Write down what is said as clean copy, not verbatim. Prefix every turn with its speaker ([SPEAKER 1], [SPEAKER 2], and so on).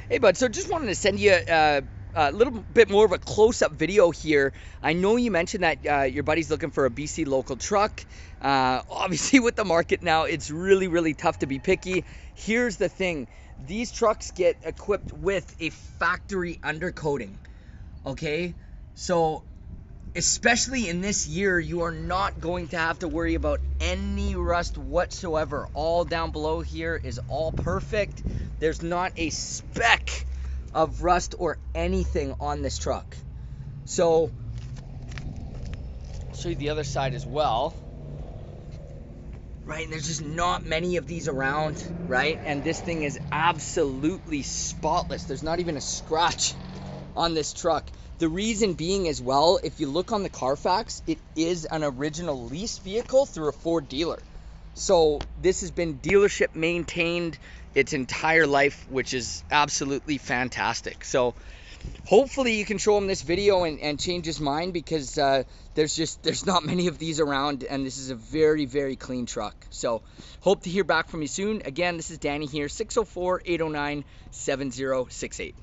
[SPEAKER 1] Hey, bud. So just wanted to send you a little bit more of a close-up video here. I know you mentioned that your buddy's looking for a BC local truck. Obviously, with the market now, it's really, really tough to be picky. Here's the thing. These trucks get equipped with a factory undercoating, okay? So especially in this year, you are not going to have to worry about any rust whatsoever. All down below here is all perfect. There's not a speck of rust or anything on this truck. So I'll show you the other side as well. Right, and there's just not many of these around, right? And this thing is absolutely spotless. There's not even a scratch on this truck. The reason being as well, if you look on the Carfax, it is an original lease vehicle through a Ford dealer. So this has been dealership maintained its entire life, which is absolutely fantastic. So hopefully you can show him this video and change his mind, because there's not many of these around, and this is a very, very clean truck. So hope to hear back from you soon. Again, this is Danny here, 604-809-7068.